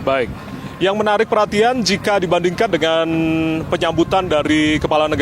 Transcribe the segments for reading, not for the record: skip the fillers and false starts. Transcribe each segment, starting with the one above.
Baik. Yang menarik perhatian jika dibandingkan dengan penyambutan dari kepala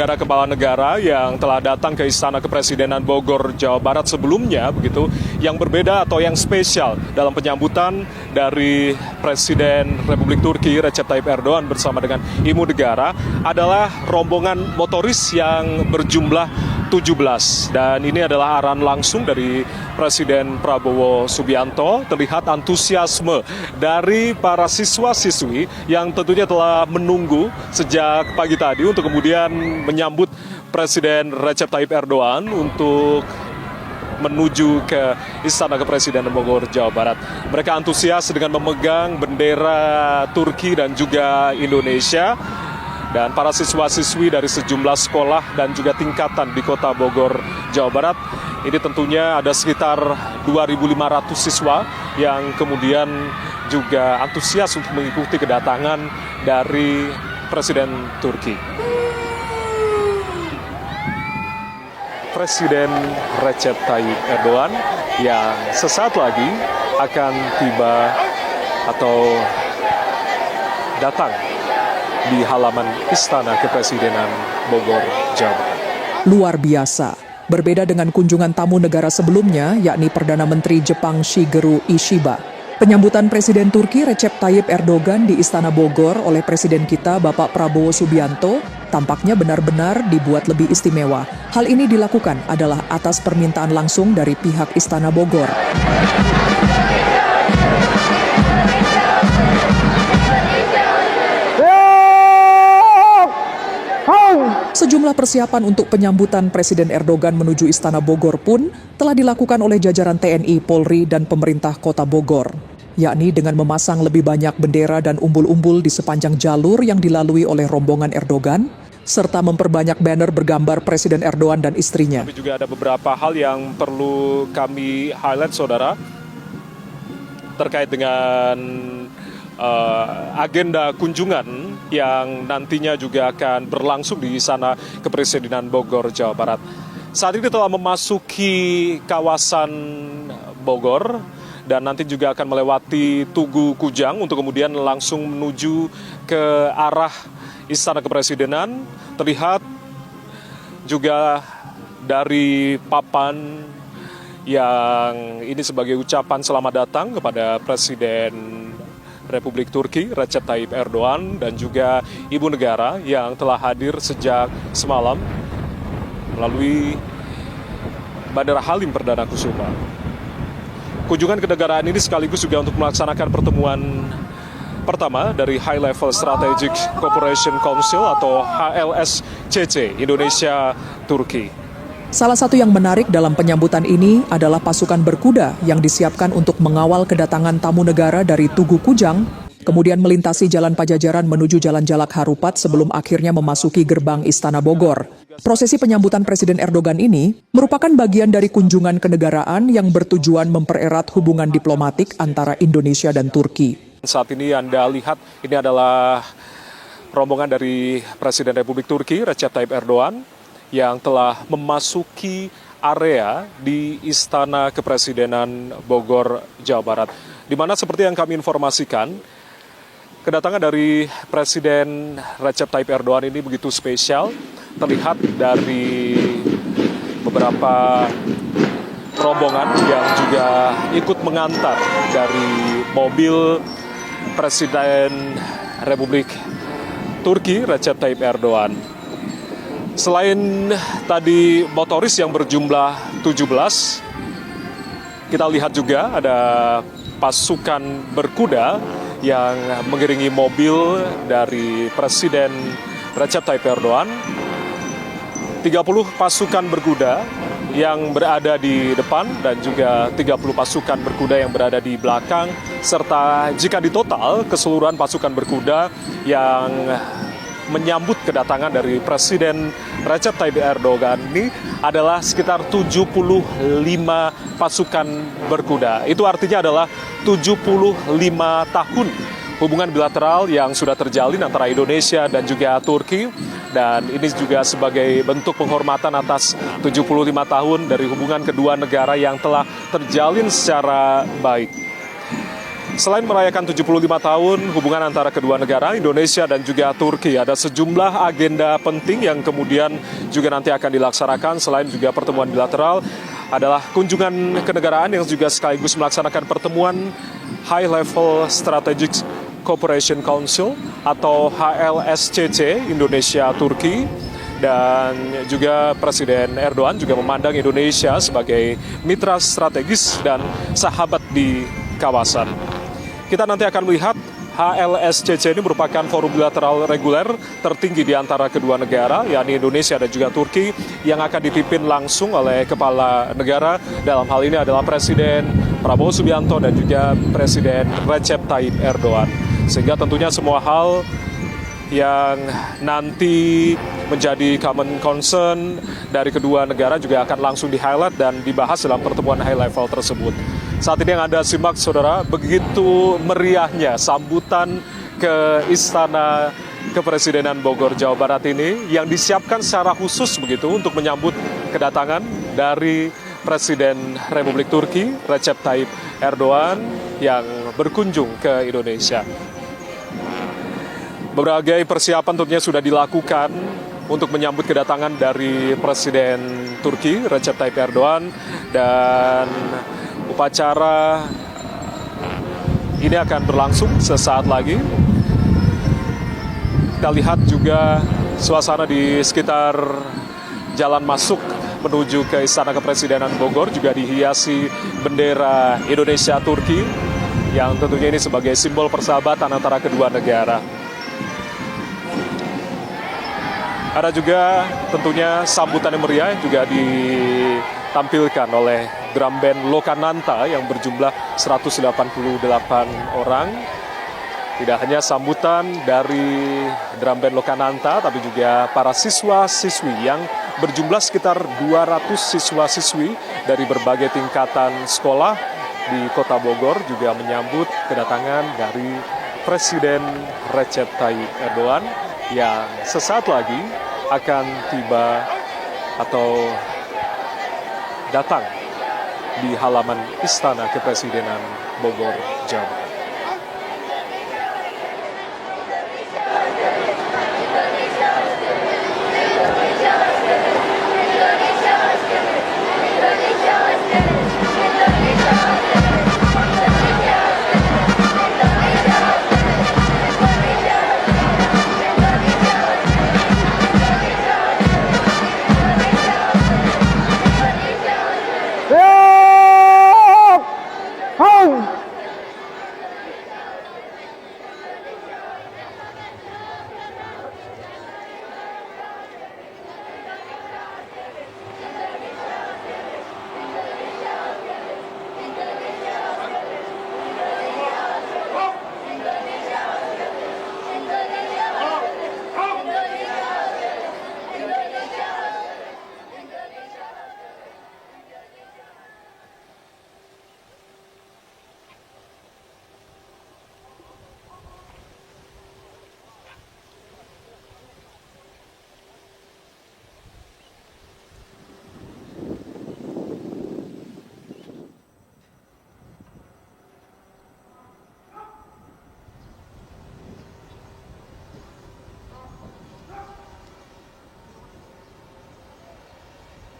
negara yang telah datang ke Istana Kepresidenan Bogor, Jawa Barat sebelumnya, begitu, yang berbeda atau yang spesial dalam penyambutan dari Presiden Republik Turki Recep Tayyip Erdogan bersama dengan Ibu Negara adalah rombongan motoris yang berjumlah 17. Dan ini adalah arahan langsung dari Presiden Prabowo Subianto. Terlihat antusiasme dari para siswa-siswi yang tentunya telah menunggu sejak pagi tadi untuk kemudian menyambut Presiden Recep Tayyip Erdogan untuk menuju ke Istana Kepresidenan Bogor, Jawa Barat. Mereka antusias dengan memegang bendera Turki dan juga Indonesia. Dan para siswa-siswi dari sejumlah sekolah dan juga tingkatan di Kota Bogor, Jawa Barat, ini tentunya ada sekitar 2.500 siswa yang kemudian juga antusias untuk mengikuti kedatangan dari Presiden Turki. Presiden Recep Tayyip Erdogan yang sesaat lagi akan tiba atau datang di halaman Istana Kepresidenan Bogor, Jawa Barat. Luar biasa. Berbeda dengan kunjungan tamu negara sebelumnya, yakni Perdana Menteri Jepang Shigeru Ishiba. Penyambutan Presiden Turki Recep Tayyip Erdogan di Istana Bogor oleh Presiden kita Bapak Prabowo Subianto tampaknya benar-benar dibuat lebih istimewa. Hal ini dilakukan adalah atas permintaan langsung dari pihak Istana Bogor. Sejumlah persiapan untuk penyambutan Presiden Erdogan menuju Istana Bogor pun telah dilakukan oleh jajaran TNI, Polri, dan pemerintah Kota Bogor, yakni dengan memasang lebih banyak bendera dan umbul-umbul di sepanjang jalur yang dilalui oleh rombongan Erdogan, serta memperbanyak banner bergambar Presiden Erdogan dan istrinya. Tapi juga ada beberapa hal yang perlu kami highlight, saudara, terkait dengan agenda kunjungan yang nantinya juga akan berlangsung di Istana Kepresidenan Bogor, Jawa Barat. Saat ini telah memasuki kawasan Bogor dan nanti juga akan melewati Tugu Kujang untuk kemudian langsung menuju ke arah Istana Kepresidenan. Terlihat juga dari papan yang ini sebagai ucapan selamat datang kepada Presiden Republik Turki Recep Tayyip Erdogan dan juga Ibu Negara yang telah hadir sejak semalam melalui Bandara Halim Perdana Kusuma. Kunjungan kenegaraan ini sekaligus juga untuk melaksanakan pertemuan pertama dari High Level Strategic Cooperation Council atau HLSCC Indonesia-Turki. Salah satu yang menarik dalam penyambutan ini adalah pasukan berkuda yang disiapkan untuk mengawal kedatangan tamu negara dari Tugu Kujang, kemudian melintasi Jalan Pajajaran menuju Jalan Jalak Harupat sebelum akhirnya memasuki gerbang Istana Bogor. Prosesi penyambutan Presiden Erdogan ini merupakan bagian dari kunjungan kenegaraan yang bertujuan mempererat hubungan diplomatik antara Indonesia dan Turki. Saat ini Anda lihat ini adalah rombongan dari Presiden Republik Turki Recep Tayyip Erdogan yang telah memasuki area di Istana Kepresidenan Bogor, Jawa Barat. Di mana seperti yang kami informasikan, kedatangan dari Presiden Recep Tayyip Erdogan ini begitu spesial. Terlihat dari beberapa rombongan yang juga ikut mengantar dari mobil Presiden Republik Turki Recep Tayyip Erdogan. Selain tadi motoris yang berjumlah 17, kita lihat juga ada pasukan berkuda yang mengiringi mobil dari Presiden Recep Tayyip Erdogan. 30 pasukan berkuda yang berada di depan dan juga 30 pasukan berkuda yang berada di belakang, serta jika ditotal keseluruhan pasukan berkuda yang menyambut kedatangan dari Presiden Recep Tayyip Erdogan ini adalah sekitar 75 pasukan berkuda. Itu artinya adalah 75 tahun hubungan bilateral yang sudah terjalin antara Indonesia dan juga Turki. Dan ini juga sebagai bentuk penghormatan atas 75 tahun dari hubungan kedua negara yang telah terjalin secara baik. Selain merayakan 75 tahun hubungan antara kedua negara, Indonesia dan juga Turki, ada sejumlah agenda penting yang kemudian juga nanti akan dilaksanakan. Selain juga pertemuan bilateral, adalah kunjungan kenegaraan yang juga sekaligus melaksanakan pertemuan High Level Strategic Cooperation Council atau HLSCC Indonesia-Turki. Dan juga Presiden Erdogan juga memandang Indonesia sebagai mitra strategis dan sahabat di kawasan. Kita nanti akan melihat HLSCC ini merupakan forum bilateral reguler tertinggi di antara kedua negara, yakni Indonesia dan juga Turki, yang akan dipimpin langsung oleh kepala negara. Dalam hal ini adalah Presiden Prabowo Subianto dan juga Presiden Recep Tayyip Erdogan. Sehingga tentunya semua hal yang nanti menjadi common concern dari kedua negara juga akan langsung di-highlight dan dibahas dalam pertemuan high level tersebut. Saat ini yang Anda simak, saudara, begitu meriahnya sambutan ke Istana Kepresidenan Bogor, Jawa Barat ini yang disiapkan secara khusus begitu untuk menyambut kedatangan dari Presiden Republik Turki, Recep Tayyip Erdogan, yang berkunjung ke Indonesia. Berbagai persiapan tentunya sudah dilakukan untuk menyambut kedatangan dari Presiden Turki, Recep Tayyip Erdogan, dan upacara ini akan berlangsung sesaat lagi. Kita lihat juga suasana di sekitar jalan masuk menuju ke Istana Kepresidenan Bogor juga dihiasi bendera Indonesia-Turki, yang tentunya ini sebagai simbol persahabatan antara kedua negara. Ada juga tentunya sambutan yang meriah juga ditampilkan oleh drum band Lokananta yang berjumlah 188 orang. Tidak hanya sambutan dari drum band Lokananta, tapi juga para siswa-siswi yang berjumlah sekitar 200 siswa-siswi dari berbagai tingkatan sekolah di Kota Bogor juga menyambut kedatangan dari Presiden Recep Tayyip Erdogan yang sesaat lagi akan tiba atau datang di halaman Istana Kepresidenan Bogor, Jawa Barat.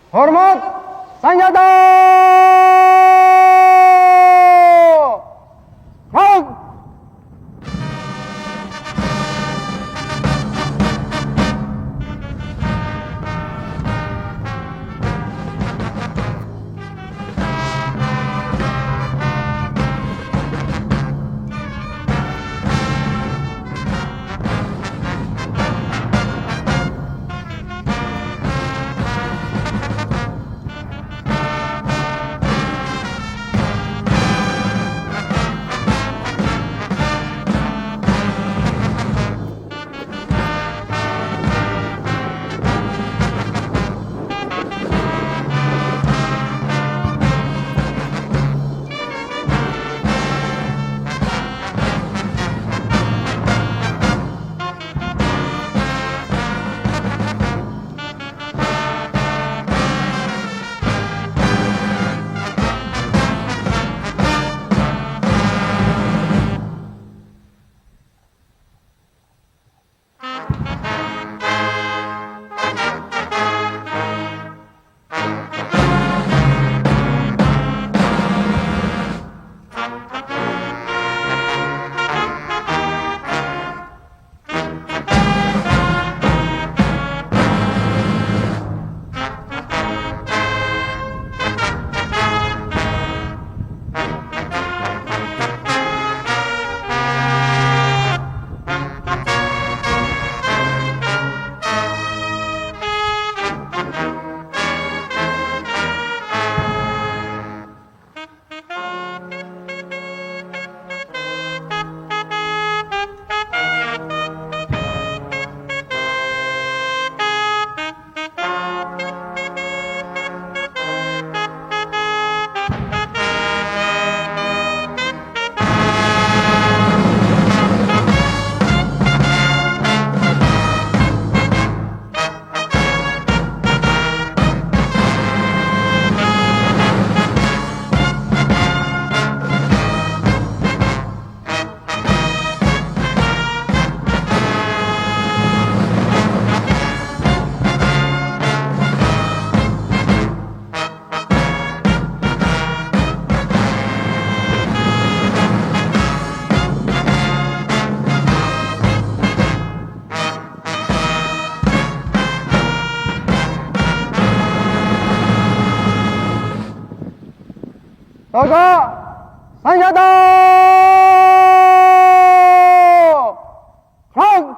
Hormat senjata! Maut! Tegak senjata! Front!